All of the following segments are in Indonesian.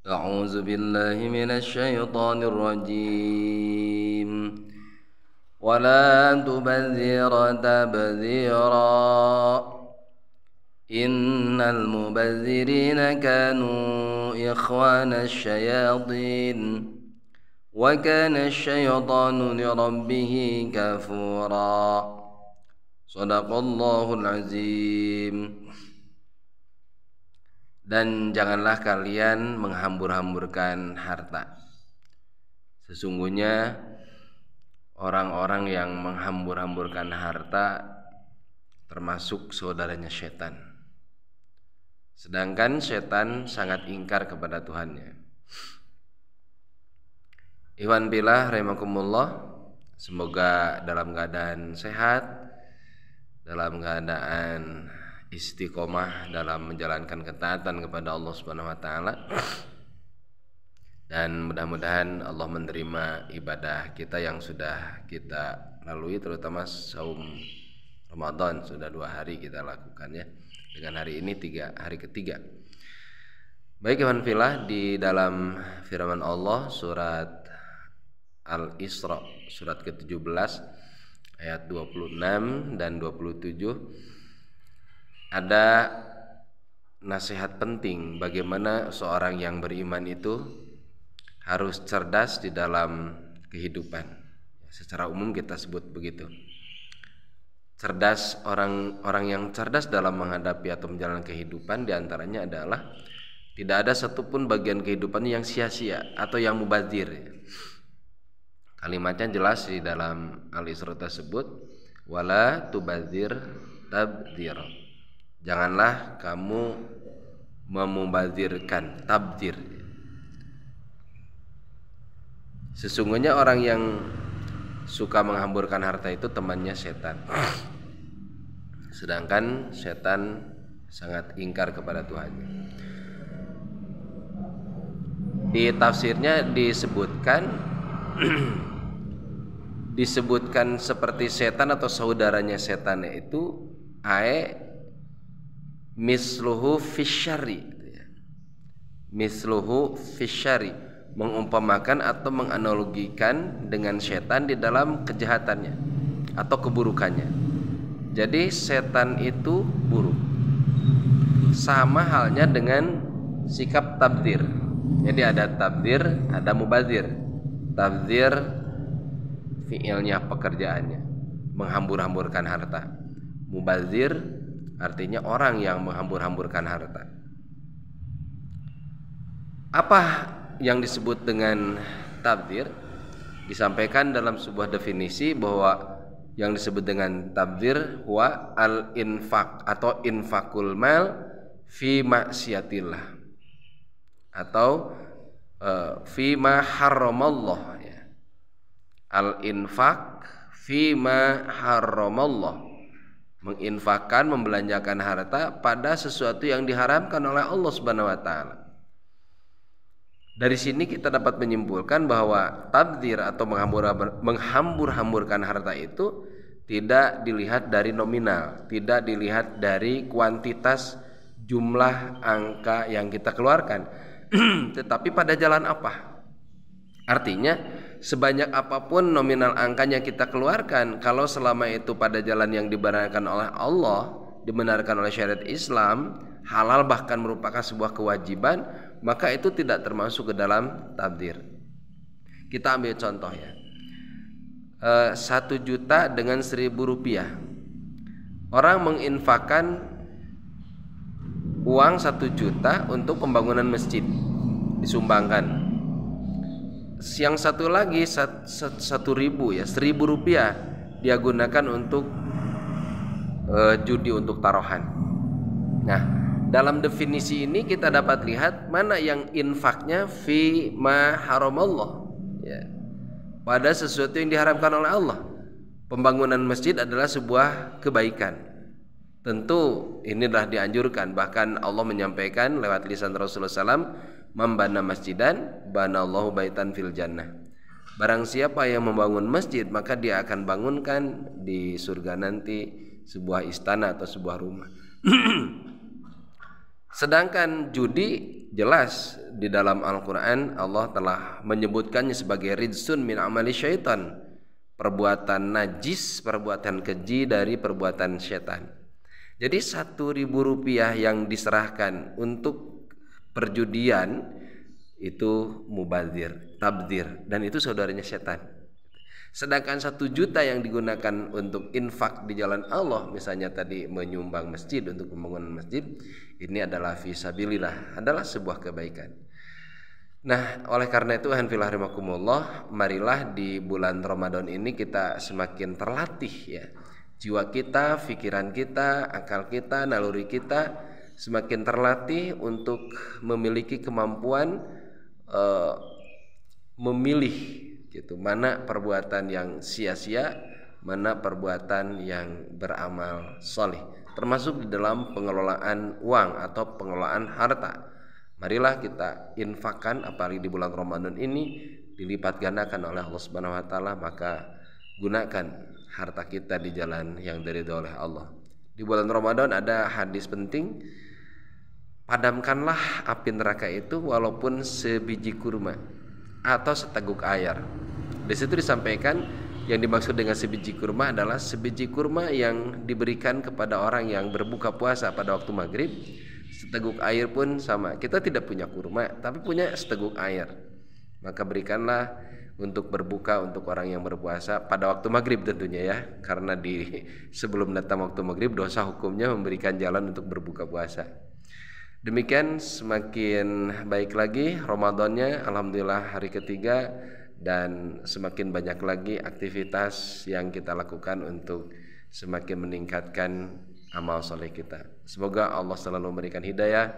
أعوذ بالله من الشيطان الرجيم ولا تبذر تبذيرا إن المبذرين كانوا إخوان الشياطين وكان الشيطان لربه كفورا صدق الله العظيم. Dan janganlah kalian menghambur-hamburkan harta. Sesungguhnya orang-orang yang menghambur-hamburkan harta termasuk saudaranya setan. Sedangkan setan sangat ingkar kepada Tuhannya. Ikhwan fillah rahimakumullah, semoga dalam keadaan sehat, dalam keadaan istiqomah dalam menjalankan ketaatan kepada Allah Subhanahu wa taala, dan mudah-mudahan Allah menerima ibadah kita yang sudah kita lalui, terutama saum Ramadan sudah 2 hari kita lakukan ya. Dengan hari ini hari ketiga. Baik ikhwan fillah, di dalam firman Allah surat Al-Isra surat ke-17 ayat 26 dan 27 ada nasihat penting bagaimana seorang yang beriman itu harus cerdas di dalam kehidupan. Secara umum kita sebut begitu. Cerdas, orang yang cerdas dalam menghadapi atau menjalani kehidupan diantaranya adalah tidak ada satupun bagian kehidupan yang sia-sia atau yang mubazir. Kalimatnya jelas di dalam Al-Isra tersebut, wala tubazir tabdzir. Janganlah kamu memubazirkan, tabdzir. Sesungguhnya orang yang suka menghamburkan harta itu temannya setan. Sedangkan setan sangat ingkar kepada Tuhannya. Di tafsirnya disebutkan seperti setan atau saudaranya setan itu misluhu fisyari, misluhu fisyari, mengumpamakan atau menganalogikan dengan setan di dalam kejahatannya atau keburukannya. Jadi setan itu buruk, sama halnya dengan sikap tabdzir. Jadi ada tabdzir, ada mubazir. Tabdzir fiilnya, pekerjaannya menghambur-hamburkan harta. Mubazir artinya orang yang menghambur-hamburkan harta. Apa yang disebut dengan tabdzir? Disampaikan dalam sebuah definisi bahwa yang disebut dengan tabdzir huwa al-infaq atau infakul mal fi maksiatillah atau fi ma harramallah ya. Al-infaq fi ma harramallah, menginfakkan, membelanjakan harta pada sesuatu yang diharamkan oleh Allah Subhanahu wa taala. Dari sini kita dapat menyimpulkan bahwa tabdzir atau menghambur-hamburkan harta itu tidak dilihat dari nominal, tidak dilihat dari kuantitas jumlah angka yang kita keluarkan, tetapi pada jalan apa. Artinya sebanyak apapun nominal angkanya kita keluarkan, kalau selama itu pada jalan yang dibenarkan oleh Allah, dibenarkan oleh syariat Islam, halal bahkan merupakan sebuah kewajiban, maka itu tidak termasuk ke dalam tabdzir. Kita ambil contoh ya, 1 juta dengan 1.000 rupiah. Orang menginfakkan uang 1 juta untuk pembangunan masjid, disumbangkan. Yang satu lagi 1.000 ya, 1.000 rupiah dia gunakan untuk judi, untuk taruhan. Nah, dalam definisi ini kita dapat lihat mana yang infaknya fi ma haramallah ya, pada sesuatu yang diharamkan oleh Allah. Pembangunan masjid adalah sebuah kebaikan. Tentu inilah dianjurkan, bahkan Allah menyampaikan lewat lisan Rasulullah SAW, membana masjidan banallahu baitan fil jannah. Barang siapa yang membangun masjid, maka dia akan bangunkan di surga nanti sebuah istana atau sebuah rumah. Sedangkan judi jelas di dalam Al-Quran Allah telah menyebutkannya sebagai rijsun min amali syaitan, perbuatan najis, perbuatan keji dari perbuatan syaitan. Jadi 1.000 rupiah yang diserahkan untuk perjudian itu mubadzir, tabdzir, dan itu saudaranya setan. Sedangkan 1 juta yang digunakan untuk infak di jalan Allah, misalnya tadi menyumbang masjid untuk pembangunan masjid, ini adalah fisabilillah, adalah sebuah kebaikan. Nah, oleh karena itu hanfillah rahimakumullah, marilah di bulan Ramadan ini kita semakin terlatih ya. Jiwa kita, pikiran kita, akal kita, naluri kita semakin terlatih untuk memiliki kemampuan memilih gitu, mana perbuatan yang sia-sia, mana perbuatan yang beramal soleh, termasuk di dalam pengelolaan uang atau pengelolaan harta. Marilah kita infakkan, apalagi di bulan Ramadan ini dilipat gandakan oleh Allah Subhanahu wa taala, maka gunakan harta kita di jalan yang diridhoi oleh Allah. Di bulan Ramadan ada hadis penting, padamkanlah api neraka itu walaupun sebiji kurma atau seteguk air. Di situ disampaikan yang dimaksud dengan sebiji kurma adalah sebiji kurma yang diberikan kepada orang yang berbuka puasa pada waktu maghrib. Seteguk air pun sama. Kita tidak punya kurma, tapi punya seteguk air. Maka berikanlah untuk berbuka untuk orang yang berpuasa pada waktu maghrib tentunya ya, karena di sebelum datang waktu maghrib dosa hukumnya memberikan jalan untuk berbuka puasa. Demikian semakin baik lagi Ramadannya, alhamdulillah hari ketiga, dan semakin banyak lagi aktivitas yang kita lakukan untuk semakin meningkatkan amal soleh kita. Semoga Allah selalu memberikan hidayah,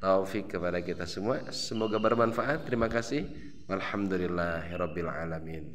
taufik kepada kita semua. Semoga bermanfaat. Terima kasih. Alhamdulillahirabbil alamin.